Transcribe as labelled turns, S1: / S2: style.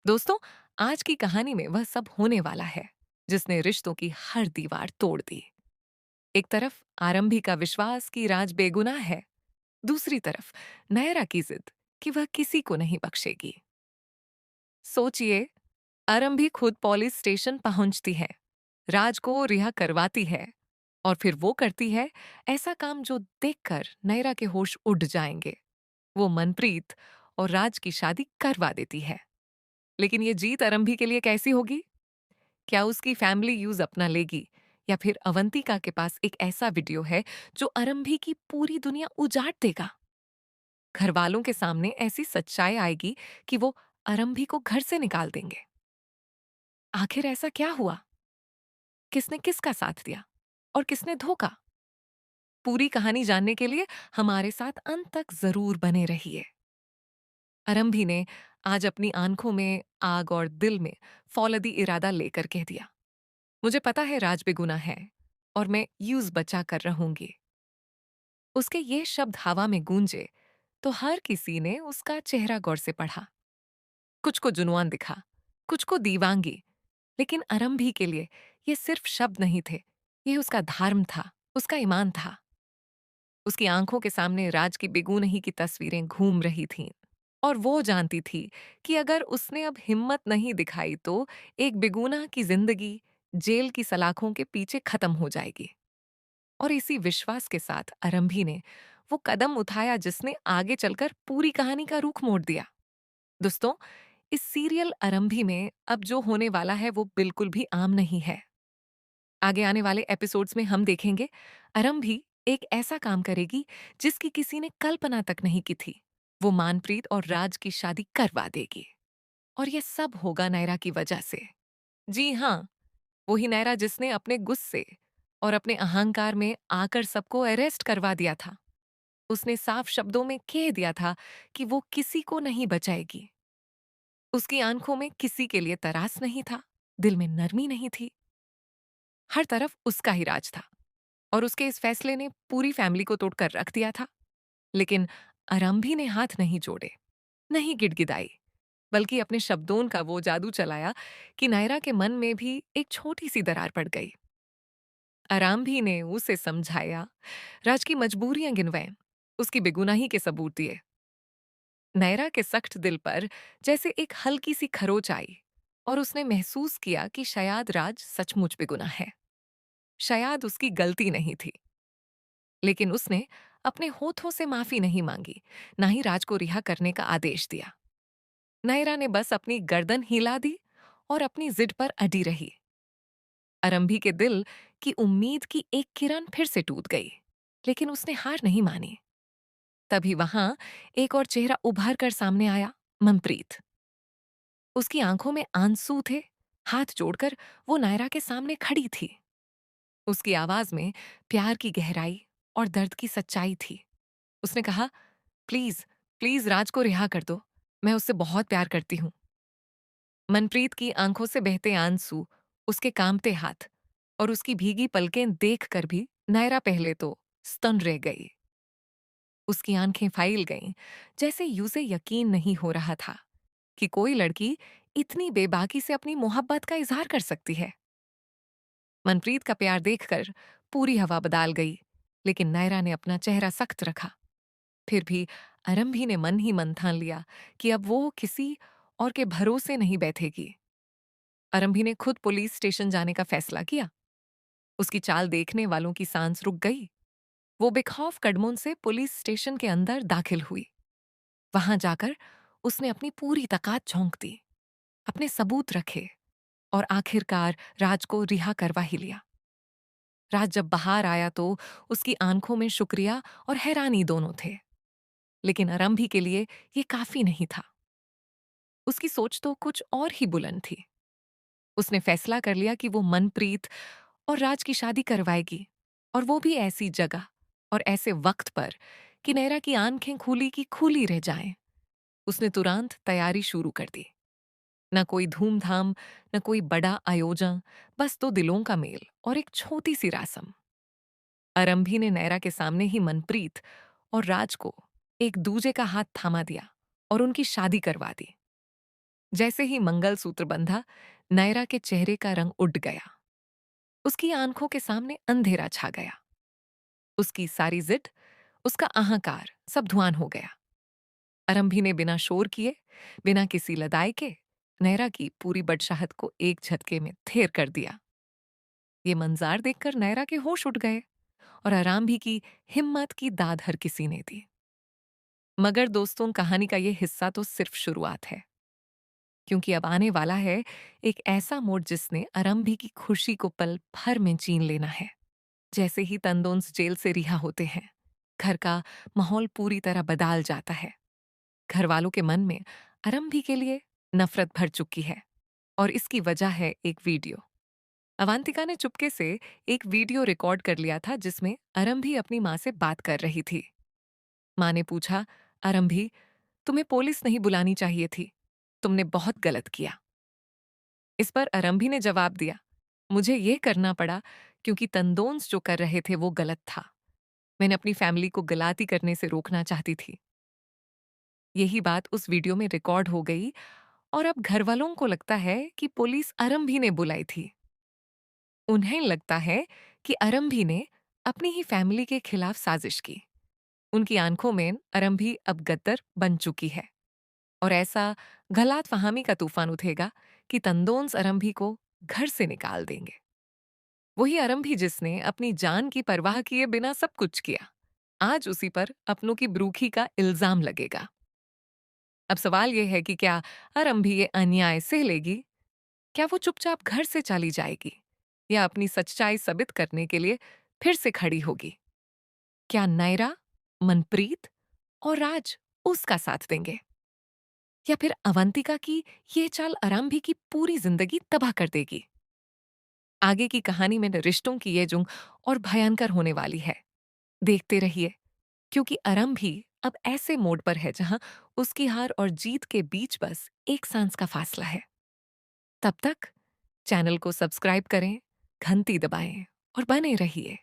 S1: दोस्तों, आज की कहानी में वह सब होने वाला है जिसने रिश्तों की हर दीवार तोड़ दी। एक तरफ आरंभी का विश्वास कि राज बेगुनाह है, दूसरी तरफ नयरा की जिद कि वह किसी को नहीं बख्शेगी। सोचिए, आरंभी खुद पुलिस स्टेशन पहुंचती है, राज को रिहा करवाती है और फिर वो करती है ऐसा काम जो देखकर नयरा के होश उड़ जाएंगे। वो मनप्रीत और राज की शादी करवा देती है। लेकिन ये जीत आरंभी के लिए कैसी होगी? क्या उसकी फैमिली यूज अपना लेगी, या फिर अवंतिका के पास एक ऐसा वीडियो है जो आरंभी की पूरी दुनिया उजाड़ देगा? घर वालों के सामने ऐसी सच्चाई आएगी कि वो आरंभी को घर से निकाल देंगे। आखिर ऐसा क्या हुआ? किसने किसका साथ दिया और किसने धोखा? पूरी कहानी जानने के लिए हमारे साथ अंत तक जरूर बने रहिए। आरंभी ने आज अपनी आंखों में आग और दिल में फौलदी इरादा लेकर कह दिया, मुझे पता है राज बेगुनाह है और मैं यूज बचा कर रहूंगी। उसके ये शब्द हवा में गूंजे तो हर किसी ने उसका चेहरा गौर से पढ़ा। कुछ को जुनून दिखा, कुछ को दीवांगी, लेकिन आरंभी के लिए ये सिर्फ शब्द नहीं थे, ये उसका धर्म था, उसका ईमान था। उसकी आंखों के सामने राज की बेगुनाही की तस्वीरें घूम रही थीं, और वो जानती थी कि अगर उसने अब हिम्मत नहीं दिखाई तो एक बेगुनाह की जिंदगी जेल की सलाखों के पीछे खत्म हो जाएगी। और इसी विश्वास के साथ आरंभी ने वो कदम उठाया जिसने आगे चलकर पूरी कहानी का रुख मोड़ दिया। दोस्तों, इस सीरियल आरंभी में अब जो होने वाला है वो बिल्कुल भी आम नहीं है। आगे आने वाले एपिसोड्स में हम देखेंगे आरंभी एक ऐसा काम करेगी जिसकी किसी ने कल्पना तक नहीं की थी। वो मानप्रीत और राज की शादी करवा देगी, और ये सब होगा नायरा की वजह से। जी हाँ, वही नायरा जिसने अपने गुस्से और अपने अहंकार में आकर सबको अरेस्ट करवा दिया था। उसने साफ शब्दों में कह दिया था कि वो किसी को नहीं बचाएगी। उसकी आंखों में किसी के लिए तरास नहीं था, दिल में नरमी नहीं थी। हर तरफ उसका ही राज था, और उसके इस फैसले ने पूरी फैमिली को तोड़कर रख दिया था। लेकिन आरंभी ने हाथ नहीं जोड़े, नहीं गिड़गिड़ाई, बल्कि अपने शब्दों का वो जादू चलाया कि नायरा के मन में भी एक छोटी सी दरार पड़ गई। आरंभी ने उसे समझाया, राज की मजबूरियां गिनवाएं, उसकी बेगुनाही के सबूत दिए। नायरा के सख्त दिल पर जैसे एक हल्की सी खरोच आई, और उसने महसूस किया कि शायद राज सचमुच बेगुनाह है। शायद उसकी गलती नहीं थी। लेकिन उसने अपने होठों से माफी नहीं मांगी, ना ही राज को रिहा करने का आदेश दिया। नायरा ने बस अपनी गर्दन हिला दी और अपनी जिद पर अड़ी रही। आरंभी के दिल की उम्मीद की एक किरण फिर से टूट गई, लेकिन उसने हार नहीं मानी। तभी वहां एक और चेहरा उभर कर सामने आया, मनप्रीत। उसकी आंखों में आंसू थे, हाथ जोड़कर वो नायरा के सामने खड़ी थी। उसकी आवाज में प्यार की गहराई और दर्द की सच्चाई थी। उसने कहा, प्लीज, प्लीज राज को रिहा कर दो, मैं उससे बहुत प्यार करती हूँ। मनप्रीत की आंखों से बहते आंसू, उसके कांपते हाथ और उसकी भीगी पलकें देखकर भी नायरा पहले तो स्तन रह गई। उसकी आंखें फाइल गईं, जैसे यूं यकीन नहीं हो रहा था कि कोई लड़की इतनी बेबाकी से अपनी मोहब्बत का इजहार कर सकती है। मनप्रीत का प्यार देखकर पूरी हवा बदल गई, लेकिन नायरा ने अपना चेहरा सख्त रखा। फिर भी आरंभी ने मन ही मन ठान लिया कि अब वो किसी और के भरोसे नहीं बैठेगी। आरंभी ने खुद पुलिस स्टेशन जाने का फैसला किया। उसकी चाल देखने वालों की सांस रुक गई। वो बेखौफ कदमों से पुलिस स्टेशन के अंदर दाखिल हुई। वहां जाकर उसने अपनी पूरी ताकत झोंक दी, अपने सबूत रखे, और आखिरकार राज को रिहा करवा ही लिया। राज जब बाहर आया तो उसकी आंखों में शुक्रिया और हैरानी दोनों थे। लेकिन आरंभी के लिए ये काफी नहीं था। उसकी सोच तो कुछ और ही बुलंद थी। उसने फैसला कर लिया कि वो मनप्रीत और राज की शादी करवाएगी, और वो भी ऐसी जगह और ऐसे वक्त पर कि नैरा की आंखें खुली की खुली रह जाएं। उसने तुरंत तैयारी शुरू कर दी। न कोई धूमधाम, न कोई बड़ा आयोजन, बस दो दिलों का मेल और एक छोटी सी रस्म। आरंभी ने नैरा के सामने ही मनप्रीत और राज को एक दूजे का हाथ थामा दिया और उनकी शादी करवा दी। जैसे ही मंगलसूत्र बंधा, नायरा के चेहरे का रंग उड़ गया। उसकी आंखों के सामने अंधेरा छा गया। उसकी सारी जिद, उसका अहंकार सब धुआं हो गया। अरंभी ने बिना शोर किए, बिना किसी लदाई के नैरा की पूरी बदशाहत को एक झटके में थेर कर दिया। ये मंजार देखकर नैरा के होश उड़ गए और अरंभी की हिम्मत की दाद हर किसी ने दी। मगर दोस्तों, कहानी का ये हिस्सा तो सिर्फ शुरुआत है, क्योंकि अब आने वाला है एक ऐसा मोड़ जिसने अरंभी की खुशी को पल भर में छीन लेना है। जैसे ही तंदोंस जेल से रिहा होते हैं, घर का माहौल पूरी तरह बदल जाता है। घर वालों के मन में अरंभी के लिए नफरत भर चुकी है और इसकी वजह है एक वीडियो। अवंतिका ने चुपके से एक वीडियो रिकॉर्ड कर लिया था जिसमें अरंभी अपनी माँ से बात कर रही थी। माँ ने पूछा, अरंभी, तुम्हें पुलिस नहीं बुलानी चाहिए थी, तुमने बहुत गलत किया। इस पर अरंभी ने जवाब दिया, मुझे ये करना पड़ा क्योंकि तंदोंस जो कर रहे थे वो गलत था। मैंने अपनी फैमिली को गलाती करने से रोकना चाहती थी। यही बात उस वीडियो में रिकॉर्ड हो गई और अब घरवालों को लगता है कि पुलिस अरंभी ने बुलाई थी। उन्हें लगता है कि अरंभी ने अपनी ही फैमिली के खिलाफ साजिश की। उनकी आंखों में अरंभी अब गद्दर बन चुकी है और ऐसा गलतफहमी का तूफान उठेगा कि तंदोंस अरंभी को घर से निकाल देंगे। वही अरंभी जिसने अपनी जान की परवाह किए बिना सब कुछ किया, आज उसी पर अपनों की ब्रूखी का इल्जाम लगेगा। अब सवाल यह है कि क्या अरंभी ये अन्याय सह लेगी? क्या वो चुपचाप घर से चली जाएगी या अपनी सच्चाई साबित करने के लिए फिर से खड़ी होगी? क्या नायरा, मनप्रीत और राज उसका साथ देंगे या फिर अवंतिका की ये चाल अरंभी की पूरी जिंदगी तबाह कर देगी? आगे की कहानी में रिश्तों की ये जुंग और भयंकर होने वाली है। देखते रहिए, क्योंकि अरंभी अब ऐसे मोड़ पर है जहां उसकी हार और जीत के बीच बस एक सांस का फासला है। तब तक चैनल को सब्सक्राइब करें, घंटी दबाएं और बने रहिए।